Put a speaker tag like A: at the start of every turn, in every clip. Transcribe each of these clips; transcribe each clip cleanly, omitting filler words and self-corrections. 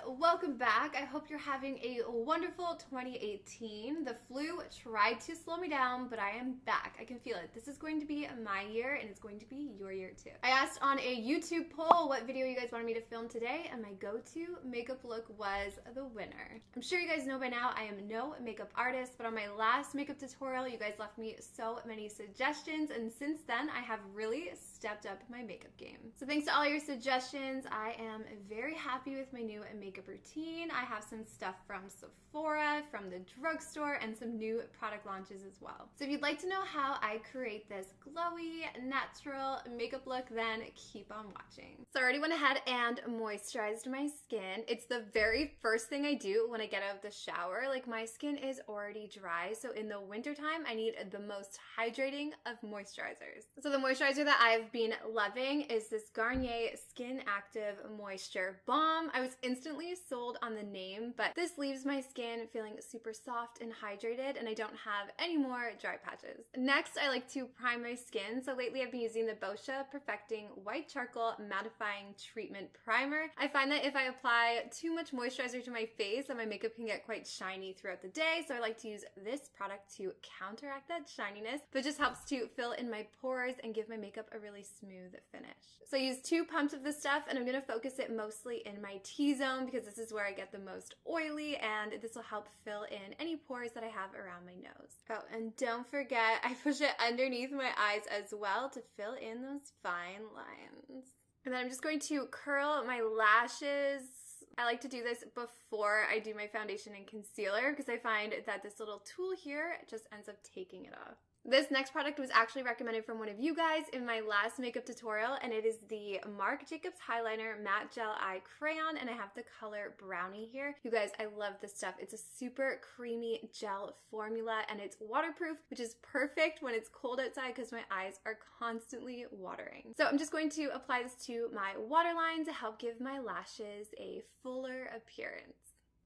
A: welcome back. I hope you're having a wonderful 2018. The flu tried to slow me down, but I am back. I can feel it. This is going to be my year, and it's going to be your year too. I asked on a YouTube poll what video you guys wanted me to film today, and my go-to makeup look was the winner. I'm sure you guys know by now I am no makeup artist, but on my last makeup tutorial, you guys left me so many suggestions, and since then, I have really stepped up my makeup game. So thanks to all your suggestions, I am very happy with my new makeup routine. I have some stuff from Sephora, from the drugstore, and some new product launches as well. So if you'd like to know how I create this glowy, natural makeup look, then keep on watching. So I already went ahead and moisturized my skin. It's the very first thing I do when I get out of the shower. Like, my skin is already dry, so in the wintertime, I need the most hydrating of moisturizers. So the moisturizer that I've been loving is this Garnier Skin Active Moisture Balm. I was instantly sold on the name, but this leaves my skin feeling super soft and hydrated, and I don't have any more dry patches. Next, I like to prime my skin. So lately I've been using the Boscia Perfecting White Charcoal Mattifying Treatment Primer. I find that if I apply too much moisturizer to my face, then my makeup can get quite shiny throughout the day, so I like to use this product to counteract that shininess, but it just helps to fill in my pores and give my makeup a really smooth finish. So I use 2 pumps of this stuff, and I'm going to focus it mostly in my T-zone because this is where I get the most oily, and this will help fill in any pores that I have around my nose. Oh, and don't forget, I push it underneath my eyes as well to fill in those fine lines. And then I'm just going to curl my lashes. I like to do this before I do my foundation and concealer because I find that this little tool here just ends up taking it off. This next product was actually recommended from one of you guys in my last makeup tutorial, and it is the Marc Jacobs Highliner Matte Gel Eye Crayon, and I have the color Brownie here. You guys, I love this stuff. It's a super creamy gel formula, and it's waterproof, which is perfect when it's cold outside because my eyes are constantly watering. So I'm just going to apply this to my waterline to help give my lashes a fuller appearance.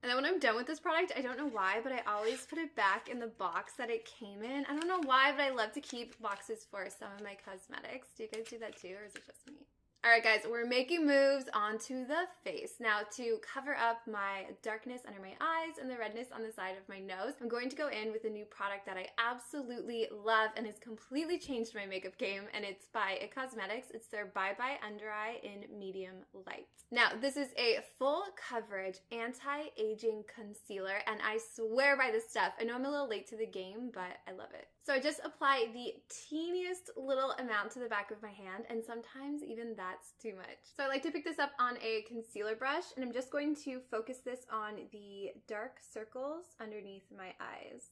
A: And then when I'm done with this product, I don't know why, but I always put it back in the box that it came in. I don't know why, but I love to keep boxes for some of my cosmetics. Do you guys do that too, or is it just me? All right, guys, we're making moves onto the face. Now, to cover up my darkness under my eyes and the redness on the side of my nose, I'm going to go in with a new product that I absolutely love and has completely changed my makeup game, and it's by IT Cosmetics. It's their Bye Bye Under Eye in Medium Light. Now, this is a full coverage anti-aging concealer, and I swear by this stuff. I know I'm a little late to the game, but I love it. So I just apply the teeniest little amount to the back of my hand, and sometimes even that's too much. So I like to pick this up on a concealer brush, and I'm just going to focus this on the dark circles underneath my eyes.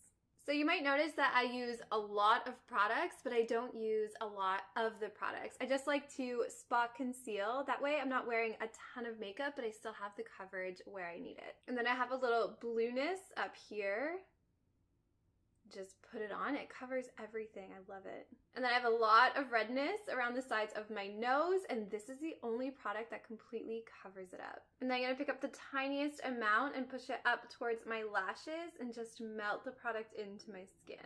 A: So you might notice that I use a lot of products, but I don't use a lot of the products. I just like to spot conceal. That way I'm not wearing a ton of makeup, but I still have the coverage where I need it. And then I have a little blueness up here. Just put it on. It covers everything. I love it. And then I have a lot of redness around the sides of my nose, and this is the only product that completely covers it up. And then I'm going to pick up the tiniest amount and push it up towards my lashes and just melt the product into my skin.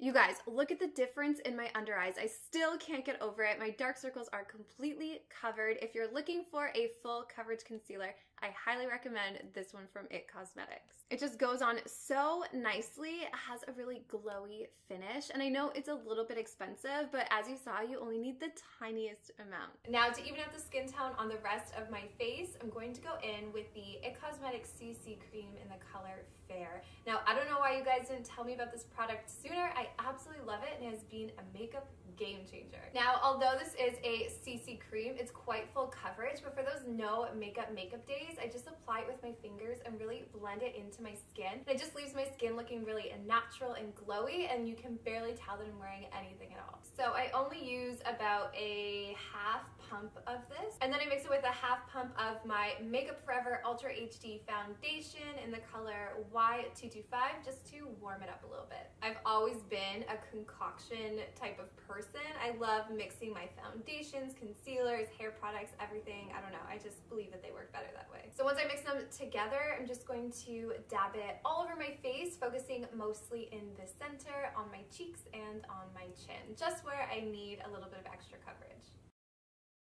A: You guys, look at the difference in my under eyes. I still can't get over it. My dark circles are completely covered. If you're looking for a full coverage concealer, I highly recommend this one from IT Cosmetics. It just goes on so nicely. It has a really glowy finish, and I know it's a little bit expensive, but as you saw, you only need the tiniest amount. Now, to even out the skin tone on the rest of my face, I'm going to go in with the IT Cosmetics CC Cream in the color Fair. Now, I don't know why you guys didn't tell me about this product sooner. I absolutely love it, and it has been a makeup game changer. Now, although this is a CC cream, it's quite full coverage, but for those no makeup days, I just apply it with my fingers and really blend it into my skin. And it just leaves my skin looking really natural and glowy, and you can barely tell that I'm wearing anything at all. So I only use about a half pump of this, and then I mix it with a half pump of my Makeup Forever Ultra HD foundation in the color Y225 just to warm it up a little bit. I've always been a concoction type of person. I love mixing my foundations, concealers, hair products, everything. I don't know, I just believe that they work better that way. So once I mix them together, I'm just going to dab it all over my face, focusing mostly in the center, on my cheeks, and on my chin, just where I need a little bit of extra coverage.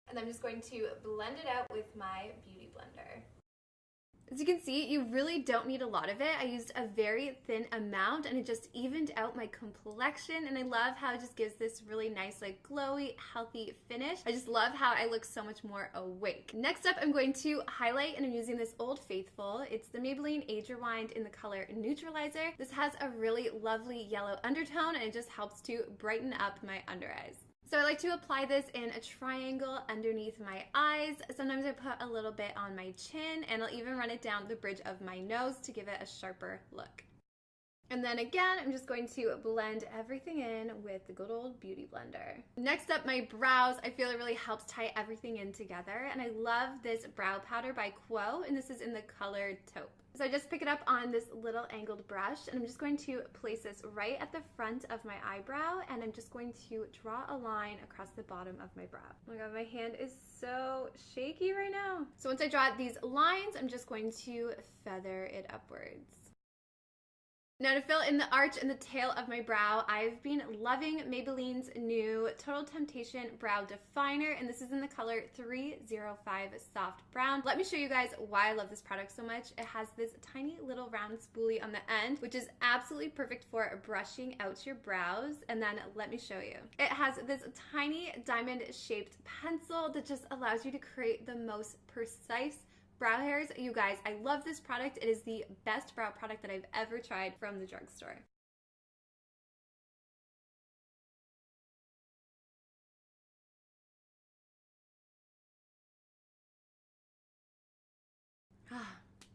A: And I'm just going to blend it out with my beauty blender. As you can see, you really don't need a lot of it. I used a very thin amount and it just evened out my complexion, and I love how it just gives this really nice, like glowy, healthy finish. I just love how I look so much more awake. Next up, I'm going to highlight, and I'm using this Old Faithful. It's the Maybelline Age Rewind in the color Neutralizer. This has a really lovely yellow undertone and it just helps to brighten up my under eyes. So I like to apply this in a triangle underneath my eyes. Sometimes I put a little bit on my chin, and I'll even run it down the bridge of my nose to give it a sharper look. And then again, I'm just going to blend everything in with the good old Beauty Blender. Next up, my brows. I feel it really helps tie everything in together, and I love this brow powder by Quo, and this is in the color Taupe. So I just pick it up on this little angled brush, and I'm just going to place this right at the front of my eyebrow, and I'm just going to draw a line across the bottom of my brow. Oh my god, my hand is so shaky right now. So once I draw these lines, I'm just going to feather it upwards. Now to fill in the arch and the tail of my brow, I've been loving Maybelline's new Total Temptation Brow Definer, and this is in the color 305 Soft Brown. Let me show you guys why I love this product so much. It has this tiny little round spoolie on the end, which is absolutely perfect for brushing out your brows, and then let me show you. It has this tiny diamond-shaped pencil that just allows you to create the most precise brow hairs. You guys, I love this product. It is the best brow product that I've ever tried from the drugstore.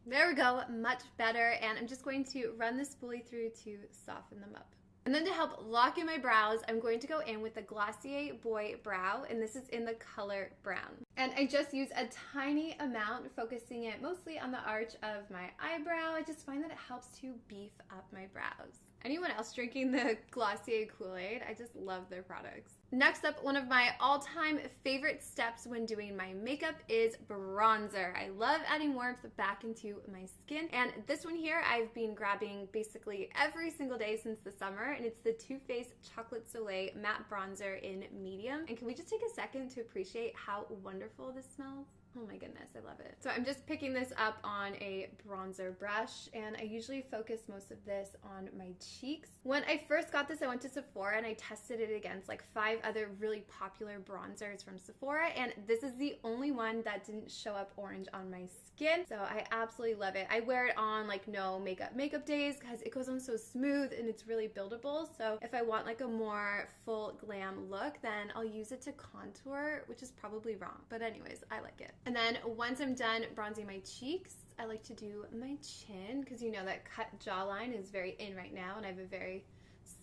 A: There we go, much better. And I'm just going to run the spoolie through to soften them up. And then to help lock in my brows, I'm going to go in with the Glossier Boy Brow, and this is in the color brown. And I just use a tiny amount, focusing it mostly on the arch of my eyebrow. I just find that it helps to beef up my brows. Anyone else drinking the Glossier Kool-Aid? I just love their products. Next up, one of my all-time favorite steps when doing my makeup is bronzer. I love adding warmth back into my skin, and this one here I've been grabbing basically every single day since the summer, and it's the Too Faced Chocolate Soleil Matte Bronzer in medium. And can we just take a second to appreciate how wonderful this smells? Oh my goodness, I love it. So I'm just picking this up on a bronzer brush, and I usually focus most of this on my cheeks. When I first got this, I went to Sephora and I tested it against like 5 other really popular bronzers from Sephora, and this is the only one that didn't show up orange on my skin. So I absolutely love it. I wear it on like no makeup days because it goes on so smooth and it's really buildable. So if I want like a more full glam look, then I'll use it to contour, which is probably wrong. But anyways, I like it. And then once I'm done bronzing my cheeks, I like to do my chin, because you know that cut jawline is very in right now, and I have a very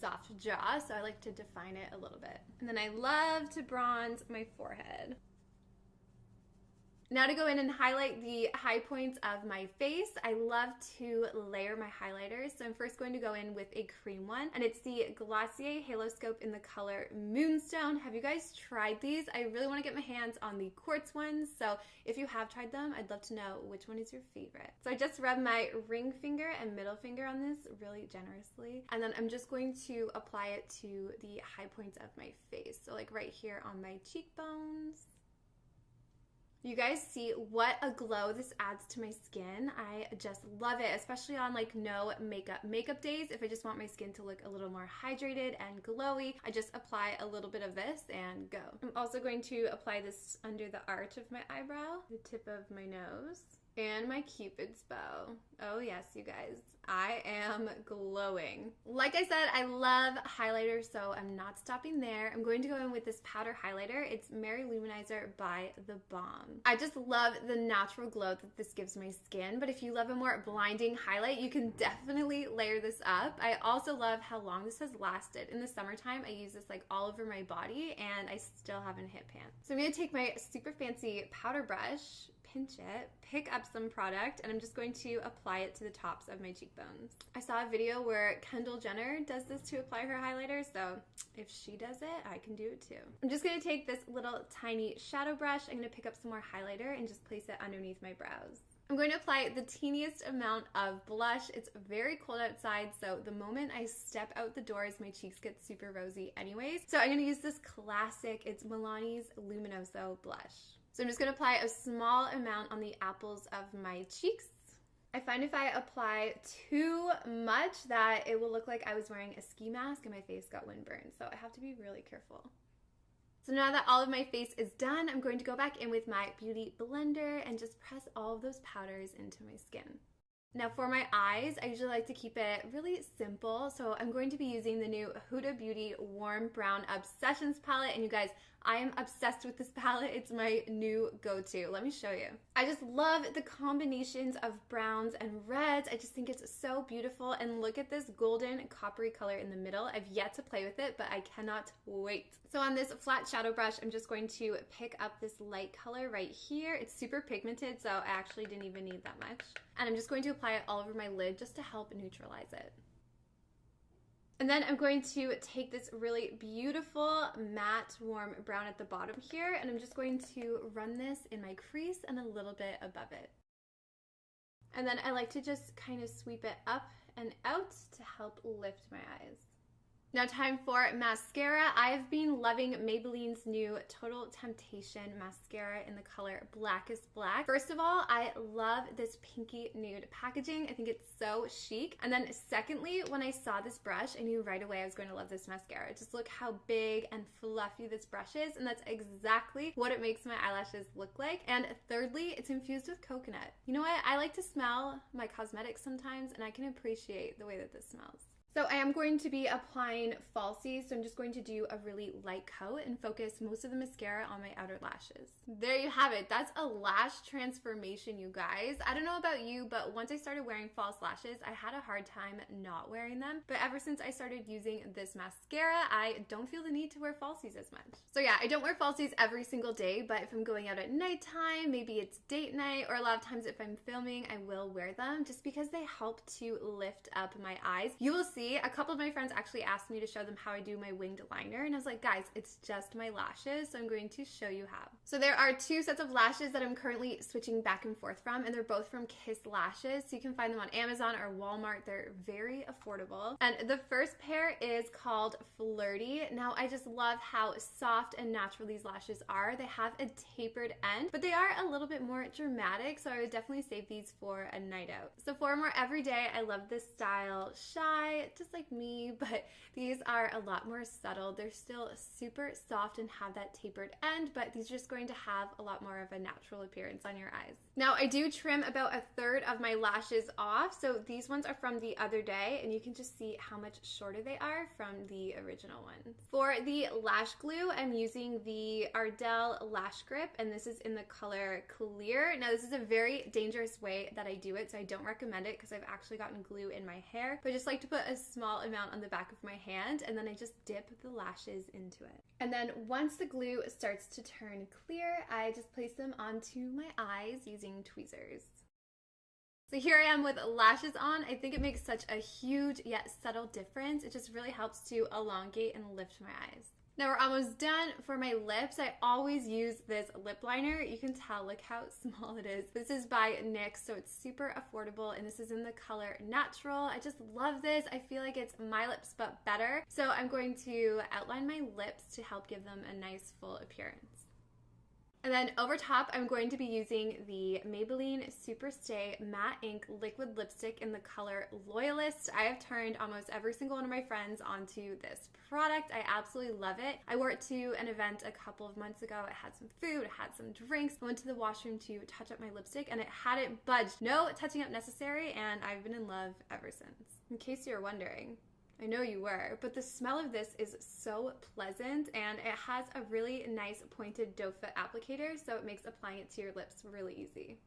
A: soft jaw, so I like to define it a little bit. And then I love to bronze my forehead. Now to go in and highlight the high points of my face, I love to layer my highlighters. So I'm first going to go in with a cream one, and it's the Glossier Halo Scope in the color Moonstone. Have you guys tried these? I really want to get my hands on the quartz ones, so if you have tried them, I'd love to know which one is your favorite. So I just rub my ring finger and middle finger on this really generously, and then I'm just going to apply it to the high points of my face. So like right here on my cheekbones. You guys see what a glow this adds to my skin. I just love it, especially on like no makeup days. If I just want my skin to look a little more hydrated and glowy, I just apply a little bit of this and go. I'm also going to apply this under the arch of my eyebrow, the tip of my nose, and my Cupid's bow. Oh yes, you guys, I am glowing. Like I said, I love highlighters, so I'm not stopping there. I'm going to go in with this powder highlighter. It's Mary Luminizer by The Balm. I just love the natural glow that this gives my skin, but if you love a more blinding highlight, you can definitely layer this up. I also love how long this has lasted. In the summertime, I use this like all over my body, and I still haven't hit pan. So I'm gonna take my super fancy powder brush, pinch it, pick up some product, and I'm just going to apply it to the tops of my cheekbones. I saw a video where Kendall Jenner does this to apply her highlighter, so if she does it, I can do it too. I'm just going to take this little tiny shadow brush. I'm going to pick up some more highlighter and just place it underneath my brows. I'm going to apply the teeniest amount of blush. It's very cold outside, so the moment I step out the doors, my cheeks get super rosy anyways. So I'm going to use this classic, it's Milani's Luminoso blush. So I'm just going to apply a small amount on the apples of my cheeks. I find if I apply too much that it will look like I was wearing a ski mask and my face got windburned. So I have to be really careful. So now that all of my face is done, I'm going to go back in with my beauty blender and just press all of those powders into my skin. Now for my eyes, I usually like to keep it really simple. So I'm going to be using the new Huda Beauty Warm Brown Obsessions palette. And you guys, I am obsessed with this palette. It's my new go-to. Let me show you. I just love the combinations of browns and reds. I just think it's so beautiful. And look at this golden coppery color in the middle. I've yet to play with it, but I cannot wait. So on this flat shadow brush, I'm just going to pick up this light color right here. It's super pigmented, so I actually didn't even need that much. And I'm just going to apply it all over my lid just to help neutralize it. And then I'm going to take this really beautiful matte warm brown at the bottom here, and I'm just going to run this in my crease and a little bit above it. And then I like to just kind of sweep it up and out to help lift my eyes. Now time for mascara. I've been loving Maybelline's new Total Temptation mascara in the color Blackest Black. First of all, I love this pinky nude packaging. I think it's so chic. And then secondly, when I saw this brush, I knew right away I was going to love this mascara. Just look how big and fluffy this brush is, and that's exactly what it makes my eyelashes look like. And thirdly, it's infused with coconut. You know what? I like to smell my cosmetics sometimes, and I can appreciate the way that this smells. So I am going to be applying falsies, so I'm just going to do a really light coat and focus most of the mascara on my outer lashes. There you have it. That's a lash transformation, you guys. I don't know about you, but once I started wearing false lashes, I had a hard time not wearing them. But ever since I started using this mascara, I don't feel the need to wear falsies as much. So yeah, I don't wear falsies every single day, but if I'm going out at nighttime, maybe it's date night, or a lot of times if I'm filming, I will wear them just because they help to lift up my eyes. You will see a couple of my friends actually asked me to show them how I do my winged liner, and I was like, guys, it's just my lashes, so I'm going to show you how. So there are two sets of lashes that I'm currently switching back and forth from, and they're both from Kiss Lashes, so you can find them on Amazon or Walmart. They're very affordable. And the first pair is called Flirty. Now I just love how soft and natural these lashes are. They have a tapered end, but they are a little bit more dramatic, so I would definitely save these for a night out. So for more everyday, I love this style. Shy, just like me, but these are a lot more subtle. They're still super soft and have that tapered end, but these are just going to have a lot more of a natural appearance on your eyes. Now I do trim about a third of my lashes off, so these ones are from the other day, and you can just see how much shorter they are from the original ones. For the lash glue, I'm using the Ardell Lash Grip, and this is in the color Clear. Now this is a very dangerous way that I do it, so I don't recommend it because I've actually gotten glue in my hair, but I just like to put a small amount on the back of my hand, and then I just dip the lashes into it. And then once the glue starts to turn clear, I just place them onto my eyes using tweezers. So here I am with lashes on. I think it makes such a huge yet subtle difference. It just really helps to elongate and lift my eyes. Now we're almost done. For my lips, I always use this lip liner. You can tell, look how small it is. This is by NYX, so it's super affordable, and this is in the color Natural. I just love this. I feel like it's my lips, but better. So I'm going to outline my lips to help give them a nice full appearance. And then over top, I'm going to be using the Maybelline Superstay Matte Ink Liquid Lipstick in the color Loyalist. I have turned almost every single one of my friends onto this product. I absolutely love it. I wore it to an event a couple of months ago. It had some food, it had some drinks. I went to the washroom to touch up my lipstick, and it hadn't budged. No touching up necessary, and I've been in love ever since. In case you're wondering, I know you were, but the smell of this is so pleasant, and it has a really nice pointed doe foot applicator, so it makes applying it to your lips really easy.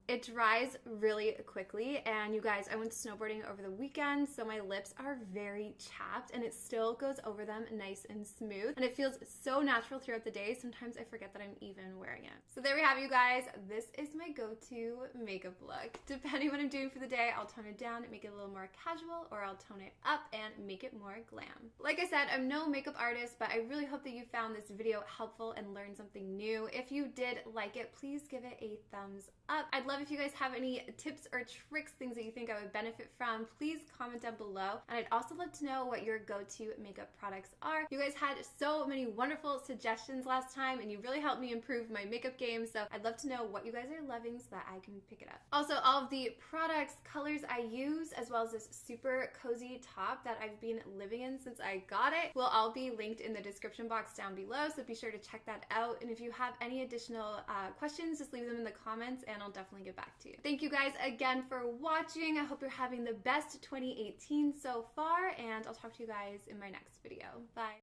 A: It dries really quickly, and you guys, I went snowboarding over the weekend, so my lips are very chapped, and it still goes over them nice and smooth, and it feels so natural throughout the day. Sometimes I forget that I'm even wearing it. So there we have it, you guys. This is my go-to makeup look. Depending on what I'm doing for the day, I'll tone it down and make it a little more casual, or I'll tone it up and make it more glam. Like I said, I'm no makeup artist, but I really hope that you found this video helpful and learned something new. If you did like it, please give it a thumbs up. I'd love love if you guys have any tips or tricks, things that you think I would benefit from. Please comment down below. And I'd also love to know what your go-to makeup products are. You guys had so many wonderful suggestions last time, and you really helped me improve my makeup game, so I'd love to know what you guys are loving so that I can pick it up. Also, all of the products, colors I use, as well as this super cozy top that I've been living in since I got it, will all be linked in the description box down below, so be sure to check that out. And if you have any additional questions, just leave them in the comments and I'll definitely get back to you. Thank you guys again for watching. I hope you're having the best 2018 so far, and I'll talk to you guys in my next video. Bye.